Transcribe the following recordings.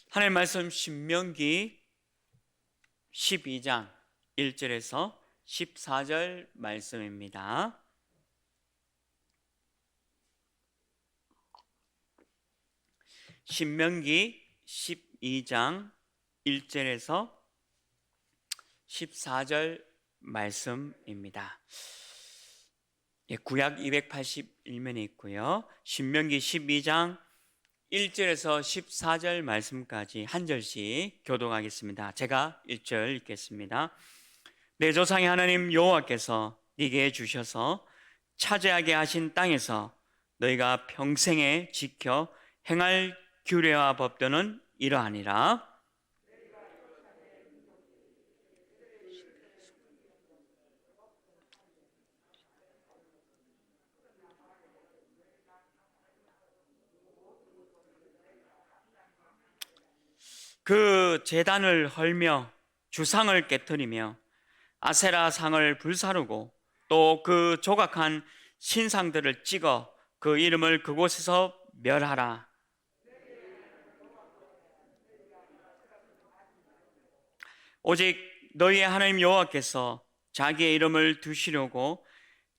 하나님 말씀 신명기 12장 1절에서 14절 말씀입니다. 신명기 12장 1절에서 14절 말씀입니다. 구약 281면에 있고요. 신명기 12장 1절에서 14절 말씀까지 한 절씩 교독하겠습니다. 제가 1절 읽겠습니다. 내 조상의 하나님 여호와께서 네게 주셔서 차지하게 하신 땅에서 너희가 평생에 지켜 행할 규례와 법도는 이러하니라. 그 제단을 헐며 주상을 깨뜨리며 아세라 상을 불사르고 또 그 조각한 신상들을 찍어 그 이름을 그곳에서 멸하라. 오직 너희의 하나님 여호와께서 자기의 이름을 두시려고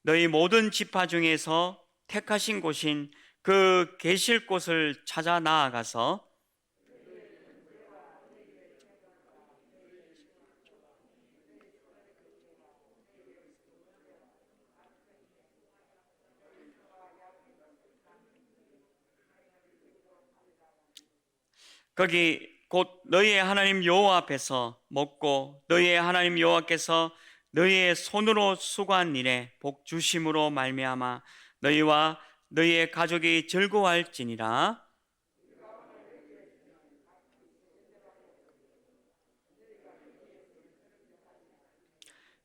너희 모든 지파 중에서 택하신 곳인 그 계실 곳을 찾아 나아가서 거기 곧 너희의 하나님 여호와 앞에서 먹고 너희의 하나님 여호와께서 너희의 손으로 수고한 일에 복 주심으로 말미암아 너희와 너희의 가족이 즐거워할지니라.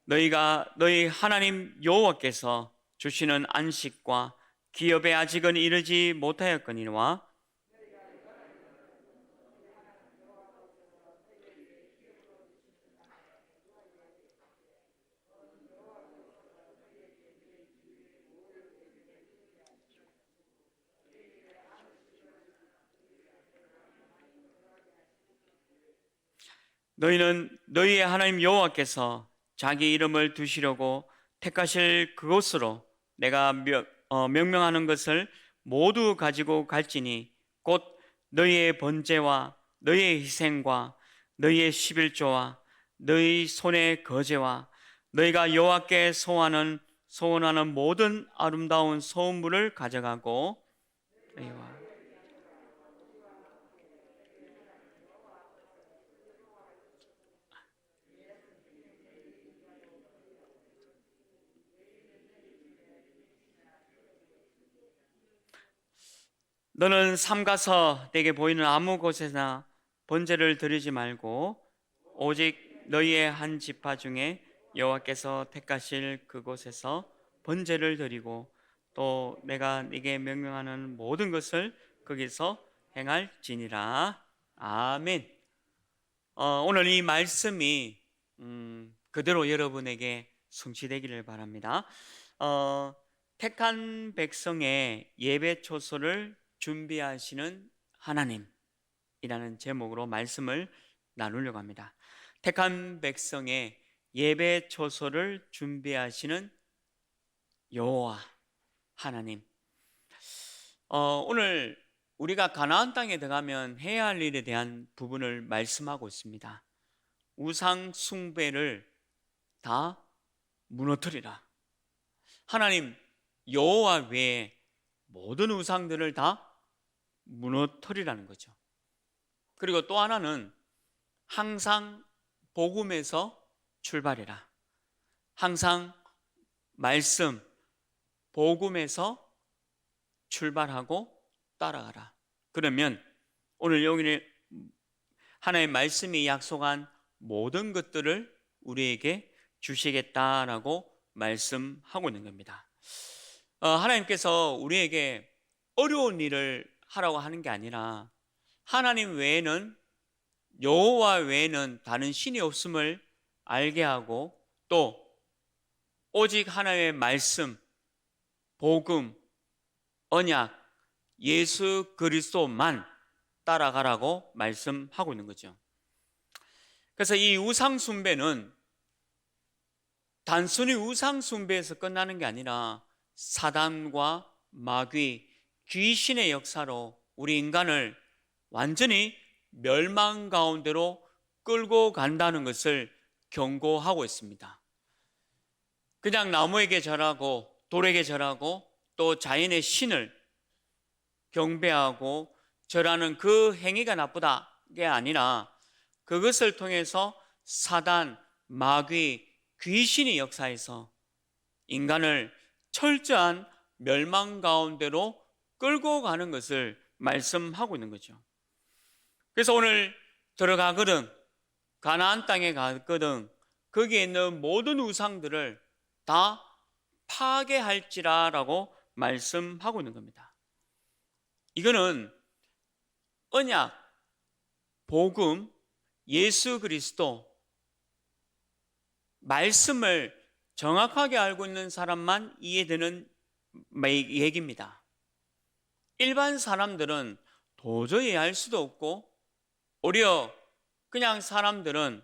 너희가 너희 하나님 여호와께서 주시는 안식과 기업에 아직은 이르지 못하였거니와 너희는 너희의 하나님 여호와께서 자기 이름을 두시려고 택하실 그곳으로 내가 명명하는 것을 모두 가지고 갈지니 곧 너희의 번제와 너희의 희생과 너희의 십일조와 너희 손의 거제와 너희가 여호와께 소원하는 모든 아름다운 소음물을 가져가고 너희와 너는 삼가서 내게 보이는 아무 곳에나 번제를 드리지 말고 오직 너희의 한 지파 중에 여호와께서 택하실 그곳에서 번제를 드리고 또 내가 네게 명령하는 모든 것을 거기서 행할지니라. 아멘. 오늘 이 말씀이 그대로 여러분에게 성취되기를 바랍니다. 택한 백성의 예배 초소를 준비하시는 하나님이라는 제목으로 말씀을 나누려고 합니다. 택한 백성의 예배 초소를 준비하시는 여호와 하나님. 오늘 우리가 가나안 땅에 들어가면 해야 할 일에 대한 부분을 말씀하고 있습니다. 우상 숭배를 다 무너뜨리라. 하나님 여호와 외에 모든 우상들을 다 무너뜨리라는 거죠. 그리고 또 하나는 항상 복음에서 출발해라. 항상 말씀, 복음에서 출발하고 따라가라. 그러면 오늘 여기 하나님의 말씀이 약속한 모든 것들을 우리에게 주시겠다라고 말씀하고 있는 겁니다. 하나님께서 우리에게 어려운 일을 하라고 하는 게 아니라 하나님 외에는 여호와 외에는 다른 신이 없음을 알게 하고 또 오직 하나님의 말씀, 복음, 언약, 예수 그리스도만 따라가라고 말씀하고 있는 거죠. 그래서 이 우상 숭배는 단순히 우상 숭배에서 끝나는 게 아니라 사단과 마귀, 귀신의 역사로 우리 인간을 완전히 멸망 가운데로 끌고 간다는 것을 경고하고 있습니다. 그냥 나무에게 절하고 돌에게 절하고 또 자연의 신을 경배하고 절하는 그 행위가 나쁘다게 아니라 그것을 통해서 사단, 마귀, 귀신의 역사에서 인간을 철저한 멸망 가운데로 끌고 가는 것을 말씀하고 있는 거죠. 그래서 오늘 들어가거든, 가나안 땅에 가거든 거기에 있는 모든 우상들을 다 파괴할지라라고 말씀하고 있는 겁니다. 이거는 언약, 복음, 예수 그리스도 말씀을 정확하게 알고 있는 사람만 이해되는 얘기입니다. 일반 사람들은 도저히 알 수도 없고 오히려 그냥 사람들은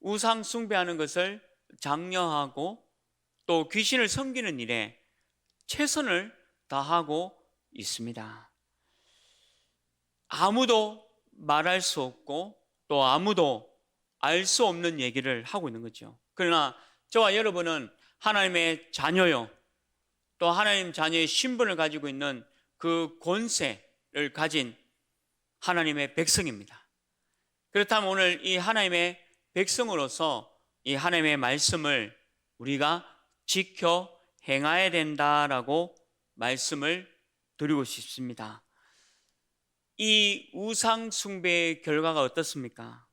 우상 숭배하는 것을 장려하고 또 귀신을 섬기는 일에 최선을 다하고 있습니다. 아무도 말할 수 없고 또 아무도 알 수 없는 얘기를 하고 있는 거죠. 그러나 저와 여러분은 하나님의 자녀요, 또 하나님 자녀의 신분을 가지고 있는 그 권세를 가진 하나님의 백성입니다. 그렇다면 오늘 이 하나님의 백성으로서 이 하나님의 말씀을 우리가 지켜 행해야 된다라고 말씀을 드리고 싶습니다. 이 우상 숭배의 결과가 어떻습니까?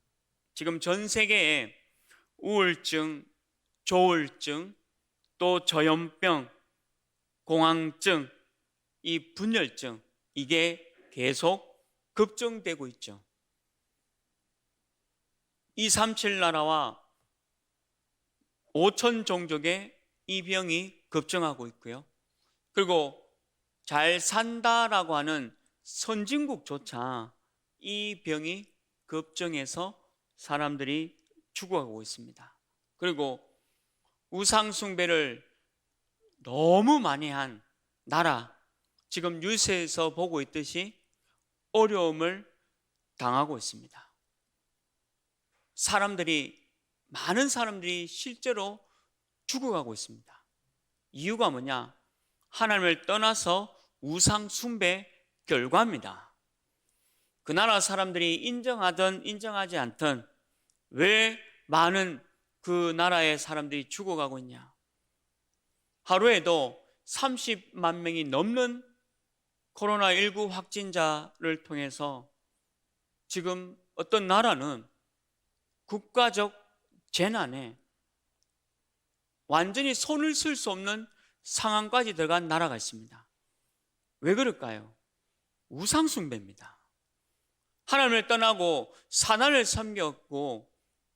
지금 전 세계에 우울증, 조울증, 또 저염병, 공황증, 이 분열증, 이게 계속 급증되고 있죠. 237 나라와 5천 종족의 이 병이 급증하고 있고요. 그리고 잘 산다라고 하는 선진국조차 이 병이 급증해서 사람들이 죽어가고 있습니다. 그리고 우상 숭배를 너무 많이 한 나라, 지금 뉴스에서 보고 있듯이 어려움을 당하고 있습니다. 많은 사람들이 실제로 죽어가고 있습니다. 이유가 뭐냐? 하나님을 떠나서 우상 숭배 결과입니다. 그 나라 사람들이 인정하든 인정하지 않든 왜 많은 그 나라의 사람들이 죽어가고 있냐? 하루에도 30만 명이 넘는 코로나19 확진자를 통해서 지금 어떤 나라는 국가적 재난에 완전히 손을 쓸 수 없는 상황까지 들어간 나라가 있습니다. 왜 그럴까요? 우상 숭배입니다. 하나님을 떠나고 사단을 섬겼고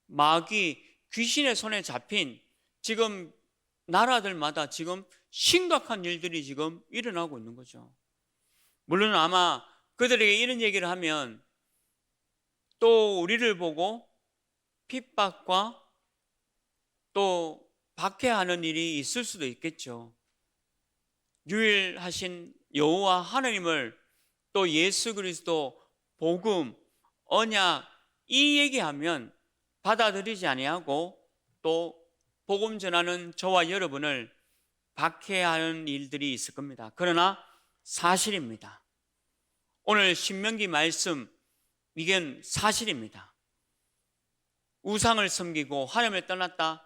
마귀, 귀신의 손에 잡힌 지금 나라들마다 지금 심각한 일들이 지금 일어나고 있는 거죠. 물론 아마 그들에게 이런 얘기를 하면 또 우리를 보고 핍박과 또 박해하는 일이 있을 수도 있겠죠. 유일하신 여호와 하나님을 또 예수 그리스도 복음, 언약 이 얘기하면 받아들이지 아니하고 또 복음 전하는 저와 여러분을 박해하는 일들이 있을 겁니다. 그러나 사실입니다. 오늘 신명기 말씀 이건 사실입니다. 우상을 섬기고 하나님을 떠났다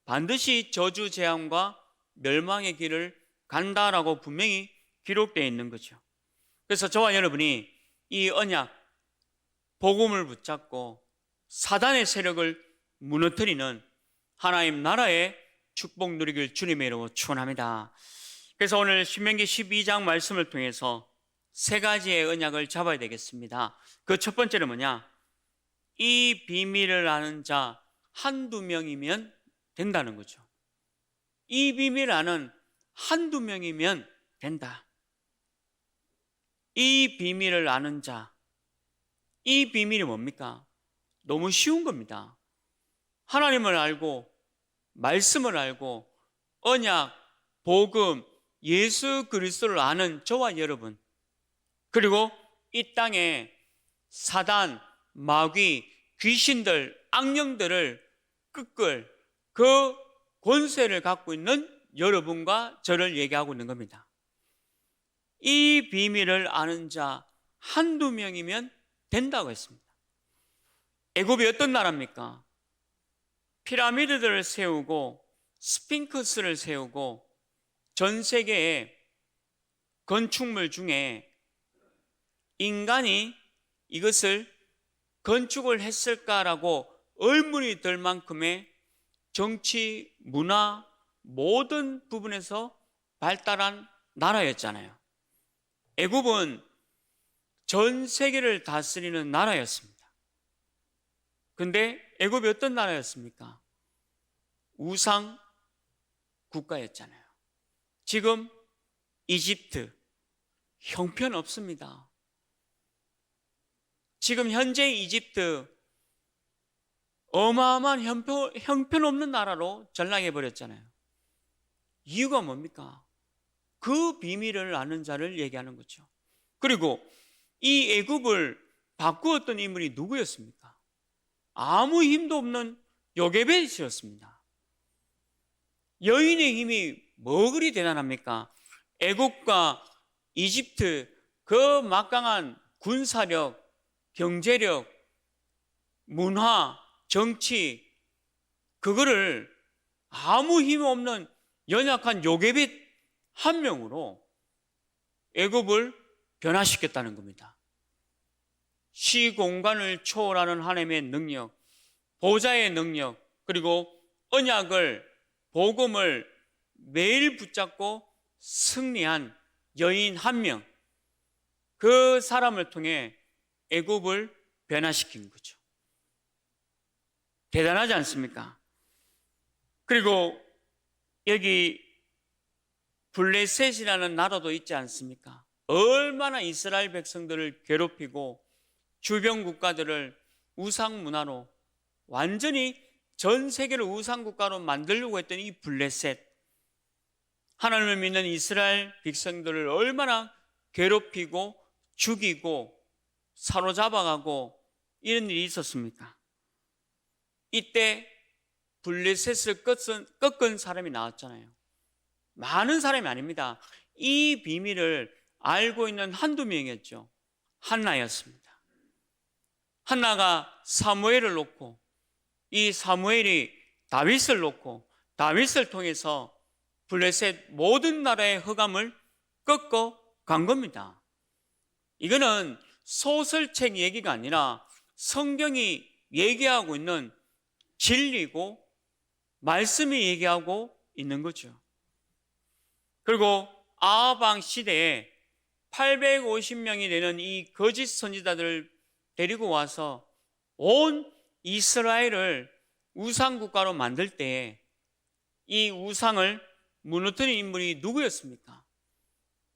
반드시 저주 재앙과 멸망의 길을 간다라고 분명히 기록되어 있는 거죠. 그래서 저와 여러분이 이 언약, 복음을 붙잡고 사단의 세력을 무너뜨리는 하나님 나라의 축복 누리길 주님의 이름으로 축원합니다. 그래서 오늘 신명기 12장 말씀을 통해서 세 가지의 언약을 잡아야 되겠습니다. 그 첫 번째는 뭐냐? 이 비밀을 아는 자 한두 명이면 된다는 거죠. 이 비밀을 아는 한두 명이면 된다. 이 비밀을 아는 자 이 비밀이 뭡니까? 너무 쉬운 겁니다. 하나님을 알고 말씀을 알고 언약, 복음, 예수 그리스도를 아는 저와 여러분, 그리고 이 땅에 사단, 마귀, 귀신들, 악령들을 끄끌 그 권세를 갖고 있는 여러분과 저를 얘기하고 있는 겁니다. 이 비밀을 아는 자 한두 명이면 된다고 했습니다. 애굽이 어떤 나라입니까? 피라미드들을 세우고 스핑크스를 세우고 전 세계의 건축물 중에 인간이 이것을 건축을 했을까라고 의문이 들 만큼의 정치, 문화 모든 부분에서 발달한 나라였잖아요. 애굽은 전 세계를 다스리는 나라였습니다. 근데 애굽이 어떤 나라였습니까? 우상 국가였잖아요. 지금 이집트 형편없습니다. 지금 현재 이집트 어마어마한 형편없는 나라로 전락해 버렸잖아요. 이유가 뭡니까? 그 비밀을 아는 자를 얘기하는 거죠. 그리고 이 애굽을 바꾸었던 인물이 누구였습니까? 아무 힘도 없는 요게벳이었습니다. 여인의 힘이 뭐 그리 대단합니까? 애굽과 이집트 그 막강한 군사력, 경제력, 문화, 정치, 그거를 아무 힘 없는 연약한 요게벳 한 명으로 애굽을 변화시켰다는 겁니다. 시공간을 초월하는 하나님의 능력, 보좌의 능력, 그리고 언약을, 복음을 매일 붙잡고 승리한 여인 한 명, 그 사람을 통해 애굽을 변화시킨 거죠. 대단하지 않습니까? 그리고 여기 블레셋이라는 나라도 있지 않습니까? 얼마나 이스라엘 백성들을 괴롭히고 주변 국가들을 우상 문화로 완전히 전 세계를 우상 국가로 만들려고 했던 이 블레셋, 하나님을 믿는 이스라엘 백성들을 얼마나 괴롭히고 죽이고 사로잡아가고 이런 일이 있었습니까? 이때 블레셋을 꺾은 사람이 나왔잖아요. 많은 사람이 아닙니다. 이 비밀을 알고 있는 한두 명이었죠. 한나였습니다. 한나가 사무엘을 놓고 이 사무엘이 다윗을 놓고 다윗을 통해서 블레셋 모든 나라의 흑암을 꺾어 간 겁니다. 이거는 소설책 얘기가 아니라 성경이 얘기하고 있는 진리고 말씀이 얘기하고 있는 거죠. 그리고 아합 왕 시대에 850명이 되는 이 거짓 선지자들을 데리고 와서 온 이스라엘을 우상국가로 만들 때에 이 우상을 무너뜨린 인물이 누구였습니까?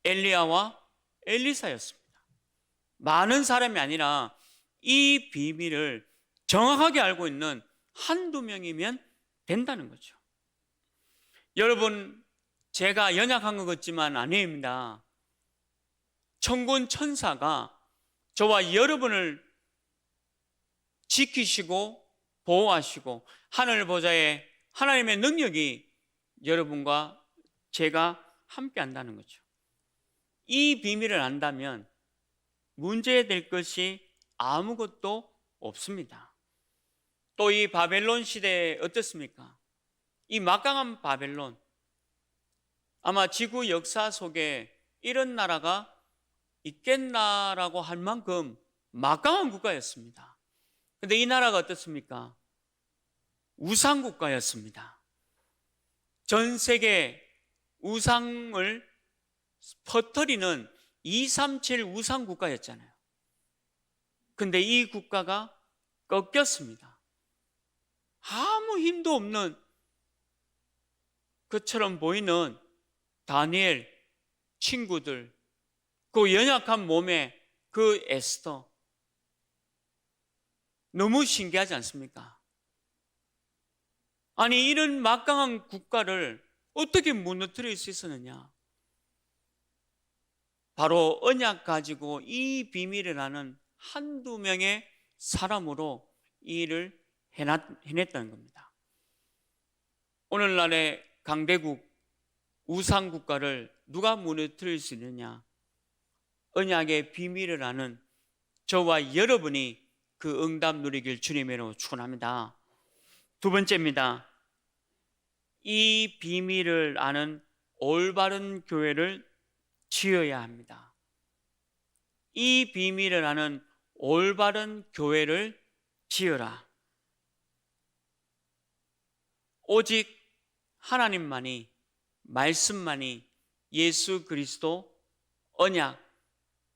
엘리야와 엘리사였습니다. 많은 사람이 아니라 이 비밀을 정확하게 알고 있는 한두 명이면 된다는 거죠. 여러분, 제가 연약한 것 같지만 아닙니다. 천군 천사가 저와 여러분을 지키시고 보호하시고 하늘 보좌에 하나님의 능력이 여러분과 제가 함께 한다는 거죠. 이 비밀을 안다면 문제될 것이 아무것도 없습니다. 또 이 바벨론 시대에 어떻습니까? 이 막강한 바벨론, 아마 지구 역사 속에 이런 나라가 있겠나라고 할 만큼 막강한 국가였습니다. 그런데 이 나라가 어떻습니까? 우상국가였습니다. 전 세계 우상을 퍼뜨리는 237 우상국가였잖아요. 근데 이 국가가 꺾였습니다. 아무 힘도 없는 것처럼 보이는 다니엘 친구들, 그 연약한 몸에 그 에스더, 너무 신기하지 않습니까? 아니, 이런 막강한 국가를 어떻게 무너뜨릴 수 있었느냐? 바로 언약 가지고 이 비밀을 아는 한두 명의 사람으로 이 일을 해냈다는 겁니다. 오늘날의 강대국, 우상국가를 누가 무너뜨릴 수 있느냐? 언약의 비밀을 아는 저와 여러분이 그 응답 누리길 주님으로 축원합니다. 두 번째입니다. 이 비밀을 아는 올바른 교회를 지어야 합니다. 이 비밀을 아는 올바른 교회를 지어라. 오직 하나님만이, 말씀만이, 예수 그리스도, 언약,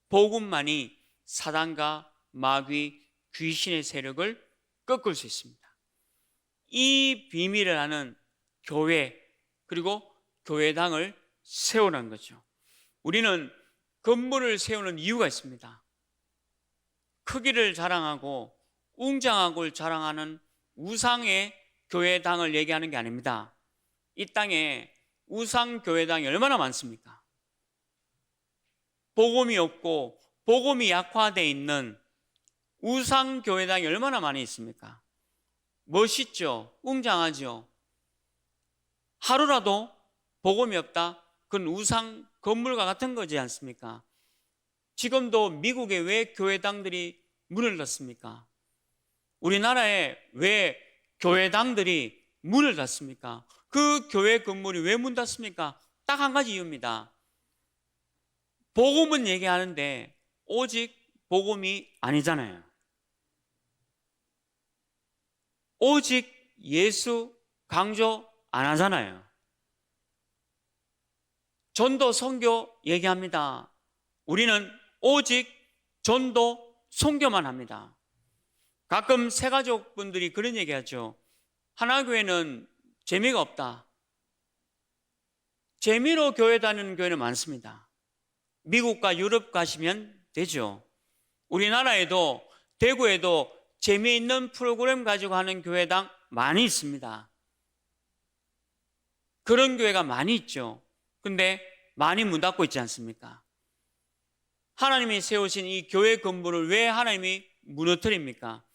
복음만이 사단과 마귀, 귀신의 세력을 꺾을 수 있습니다. 이 비밀을 아는 교회, 그리고 교회당을 세우라는 거죠. 우리는 건물을 세우는 이유가 있습니다. 크기를 자랑하고 웅장함을 자랑하는 우상의 교회당을 얘기하는 게 아닙니다. 이 땅에 우상 교회당이 얼마나 많습니까? 복음이 없고 복음이 약화되어 있는 우상 교회당이 얼마나 많이 있습니까? 멋있죠? 웅장하죠? 하루라도 복음이 없다? 그건 우상 건물과 같은 거지 않습니까? 지금도 미국에 왜 교회당들이 문을 닫습니까? 우리나라에 왜 교회당들이 문을 닫습니까? 그 교회 건물이 왜 문 닫습니까? 딱 한 가지 이유입니다. 복음은 얘기하는데 오직 복음이 아니잖아요. 오직 예수 강조 안 하잖아요. 전도 선교 얘기합니다. 우리는 오직 전도 선교만 합니다. 가끔 새가족분들이 그런 얘기하죠. 하나교회는 재미가 없다. 재미로 교회 다니는 교회는 많습니다. 미국과 유럽 가시면 되죠. 우리나라에도 대구에도 재미있는 프로그램 가지고 하는 교회당 많이 있습니다. 그런 교회가 많이 있죠. 근데 많이 문 닫고 있지 않습니까? 하나님이 세우신 이 교회 건물을 왜 하나님이 무너뜨립니까?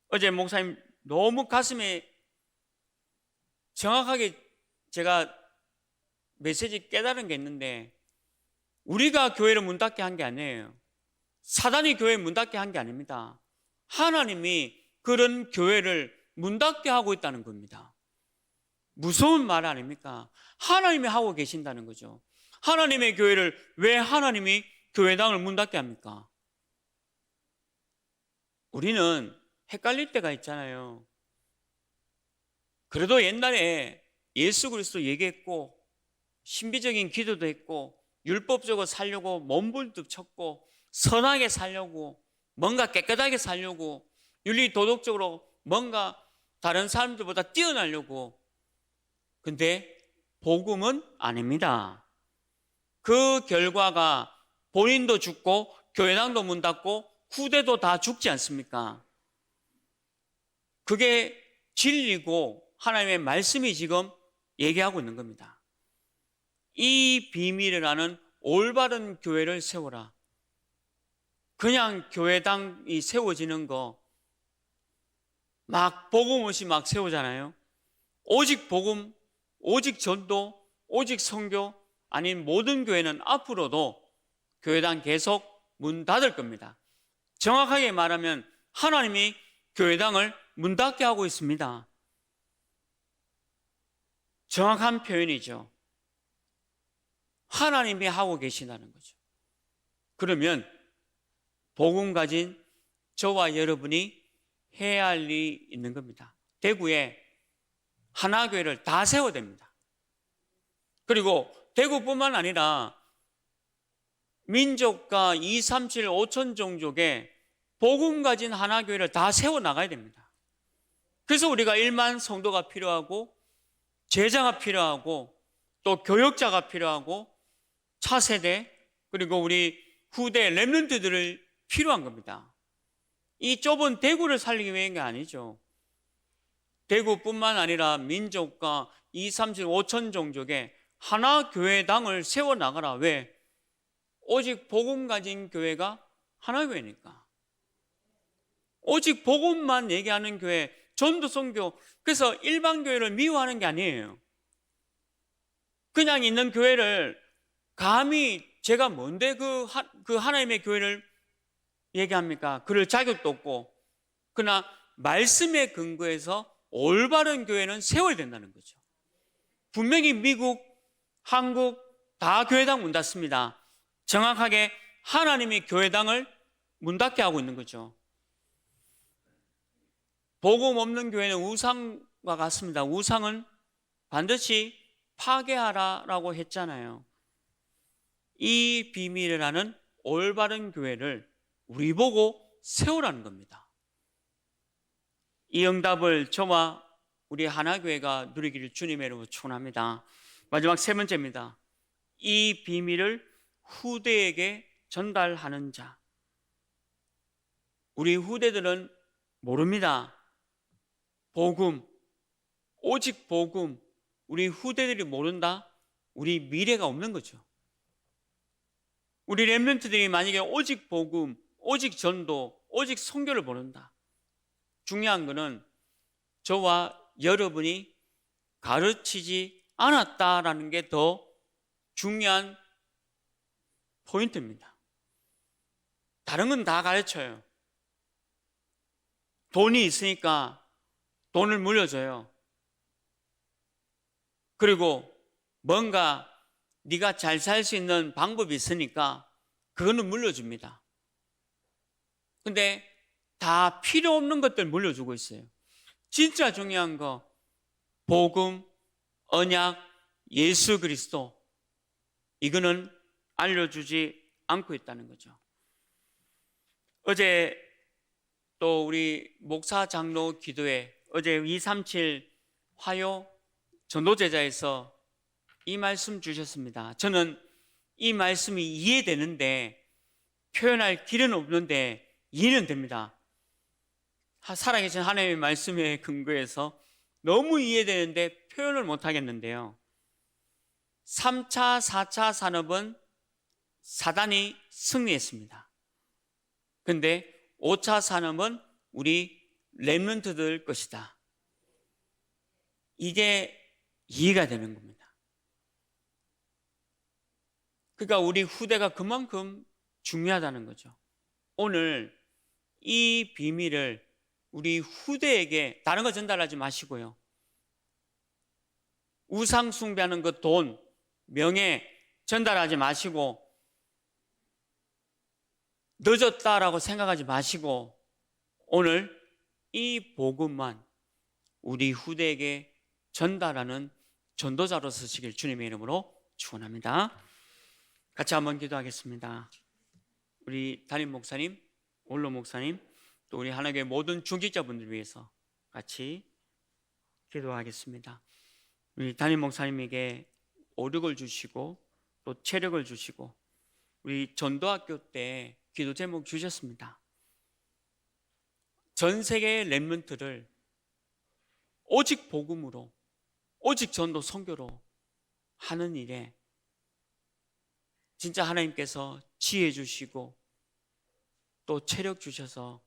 어제 목사님 너무 가슴에 정확하게 제가 메시지 깨달은 게 있는데, 우리가 교회를 문 닫게 한 게 아니에요. 사단이 교회 문 닫게 한 게 아닙니다. 하나님이 그런 교회를 문 닫게 하고 있다는 겁니다. 무서운 말 아닙니까? 하나님이 하고 계신다는 거죠. 하나님의 교회를 왜 하나님이 교회당을 문 닫게 합니까? 우리는 헷갈릴 때가 있잖아요. 그래도 옛날에 예수 그리스도 얘기했고 신비적인 기도도 했고 율법적으로 살려고 몸불뚝 쳤고 선하게 살려고 뭔가 깨끗하게 살려고 윤리 도덕적으로 뭔가 다른 사람들보다 뛰어나려고. 근데 복음은 아닙니다. 그 결과가 본인도 죽고 교회당도 문 닫고 후대도 다 죽지 않습니까? 그게 진리고 하나님의 말씀이 지금 얘기하고 있는 겁니다. 이 비밀을 아는 올바른 교회를 세워라. 그냥 교회당이 세워지는 거 막 복음 없이 막 세우잖아요. 오직 복음, 오직 전도, 오직 선교 아닌 모든 교회는 앞으로도 교회당 계속 문 닫을 겁니다. 정확하게 말하면 하나님이 교회당을 문 닫게 하고 있습니다. 정확한 표현이죠. 하나님이 하고 계시다는 거죠. 그러면 복음 가진 저와 여러분이 해야 할 일이 있는 겁니다. 대구에 하나교회를 다 세워야 됩니다. 그리고 대구뿐만 아니라 민족과 237, 5천 종족의 복음 가진 하나교회를 다 세워나가야 됩니다. 그래서 우리가 1만 성도가 필요하고 제자가 필요하고 또 교역자가 필요하고 차세대 그리고 우리 후대 렘넌트들을 필요한 겁니다. 이 좁은 대구를 살리기 위한 게 아니죠. 대구뿐만 아니라 민족과 2, 3, 7, 5천 종족의 하나 교회당을 세워나가라. 왜? 오직 복음 가진 교회가 하나 교회니까. 오직 복음만 얘기하는 교회, 전도 선교. 그래서 일반 교회를 미워하는 게 아니에요. 그냥 있는 교회를 감히 제가 뭔데 그 하나님의 교회를 얘기합니까? 그럴 자격도 없고. 그러나 말씀에 근거해서 올바른 교회는 세워야 된다는 거죠. 분명히 미국, 한국 다 교회당 문 닫습니다. 정확하게 하나님이 교회당을 문 닫게 하고 있는 거죠. 복음 없는 교회는 우상과 같습니다. 우상은 반드시 파괴하라라고 했잖아요. 이 비밀이라는 올바른 교회를 우리 보고 세우라는 겁니다. 이 응답을 저와 우리 하나교회가 누리기를 주님의 이름으로 축원합니다. 마지막 세 번째입니다. 이 비밀을 후대에게 전달하는 자. 우리 후대들은 모릅니다. 복음, 오직 복음, 우리 후대들이 모른다? 우리 미래가 없는 거죠. 우리 렘넌트들이 만약에 오직 복음, 오직 전도, 오직 선교를 모른다. 중요한 것은 저와 여러분이 가르치지 않았다라는 게 더 중요한 포인트입니다. 다른 건 다 가르쳐요. 돈이 있으니까 돈을 물려줘요. 그리고 뭔가 네가 잘 살 수 있는 방법이 있으니까 그거는 물려줍니다. 근데 다 필요 없는 것들 물려주고 있어요. 진짜 중요한 거 복음, 언약, 예수 그리스도 이거는 알려주지 않고 있다는 거죠. 어제 또 우리 목사 장로 기도회 어제 237 화요 전도제자에서 이 말씀 주셨습니다. 저는 이 말씀이 이해되는데 표현할 길은 없는데 이해는 됩니다. 살아계신 하나님의 말씀에 근거해서 너무 이해되는데 표현을 못하겠는데요. 3차, 4차 산업은 사단이 승리했습니다. 근데 5차 산업은 우리 렘넌트들 것이다. 이게 이해가 되는 겁니다. 그러니까 우리 후대가 그만큼 중요하다는 거죠. 오늘 이 비밀을 우리 후대에게 다른 거 전달하지 마시고요. 우상 숭배하는 것, 돈, 명예 전달하지 마시고 늦었다라고 생각하지 마시고 오늘 이 복음만 우리 후대에게 전달하는 전도자로 서시길 주님의 이름으로 축원합니다. 같이 한번 기도하겠습니다. 우리 담임 목사님, 원로 목사님, 또 우리 하나교회 모든 중직자분들 위해서 같이 기도하겠습니다. 우리 담임 목사님에게 오력을 주시고 또 체력을 주시고 우리 전도학교 때 기도 제목 주셨습니다. 전 세계의 렘넌트를 오직 복음으로 오직 전도 선교로 하는 일에 진짜 하나님께서 지혜 주시고 또 체력 주셔서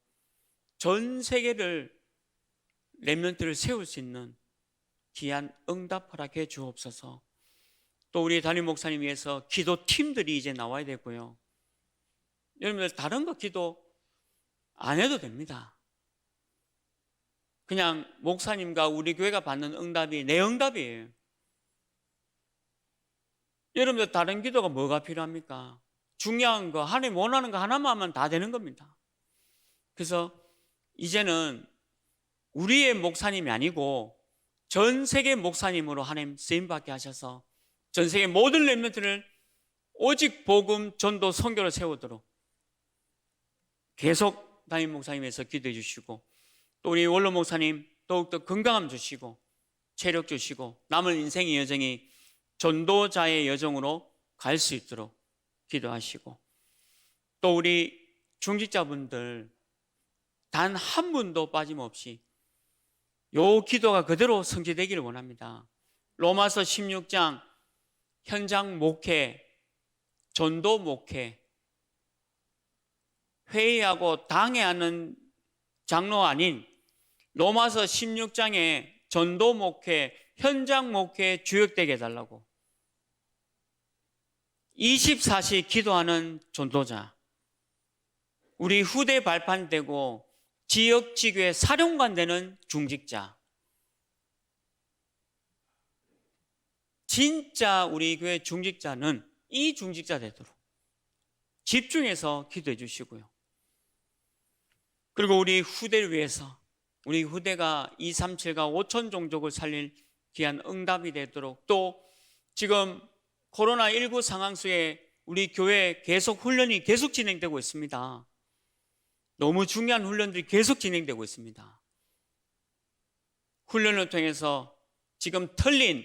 전 세계를 렘넌트를 세울 수 있는 귀한 응답 허락해 주옵소서. 또 우리 담임 목사님 위해서 기도팀들이 이제 나와야 되고요. 여러분들 다른 거 기도 안 해도 됩니다. 그냥 목사님과 우리 교회가 받는 응답이 내 응답이에요. 여러분들 다른 기도가 뭐가 필요합니까? 중요한 거, 하나님 원하는 거 하나만 하면 다 되는 겁니다. 그래서 이제는 우리의 목사님이 아니고 전 세계 목사님으로 하나님 쓰임받게 하셔서 전 세계 모든 렘넌트를 오직 복음, 전도, 선교를 세우도록 계속 담임 목사님에서 기도해 주시고 또 우리 원로 목사님 더욱더 건강함 주시고 체력 주시고 남은 인생의 여정이 전도자의 여정으로 갈 수 있도록 기도하시고 또 우리 중직자분들 단 한 분도 빠짐없이 요 기도가 그대로 성취되기를 원합니다. 로마서 16장 현장 목회, 전도 목회, 회의하고 당회하는 장로 아닌 로마서 16장에 전도 목회, 현장 목회 주역되게 해달라고 24시 기도하는 전도자, 우리 후대 발판 되고 지역 지교의 사령관 되는 중직자, 진짜 우리 교회 중직자는 이 중직자 되도록 집중해서 기도해 주시고요. 그리고 우리 후대를 위해서 우리 후대가 237과 5천 종족을 살릴 귀한 응답이 되도록, 또 지금 코로나19 상황 속에 우리 교회 계속 훈련이 계속 진행되고 있습니다. 너무 중요한 훈련들이 계속 진행되고 있습니다. 훈련을 통해서 지금 털린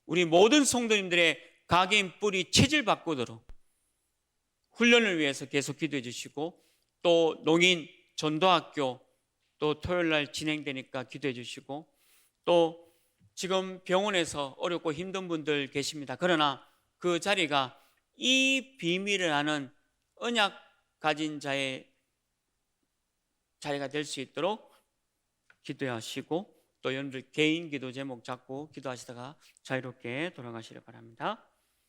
우리 모든 성도님들의 각인 뿌리 체질 바꾸도록 훈련을 위해서 계속 기도해 주시고, 또 농인 전도학교 또 토요일날 진행되니까 기도해 주시고, 또 지금 병원에서 어렵고 힘든 분들 계십니다. 그러나 그 자리가 이 비밀을 아는 언약 가진 자의 자리가 될 수 있도록 기도하시고, 또 여러분들 개인 기도 제목 잡고 기도하시다가 자유롭게 돌아가시길 바랍니다.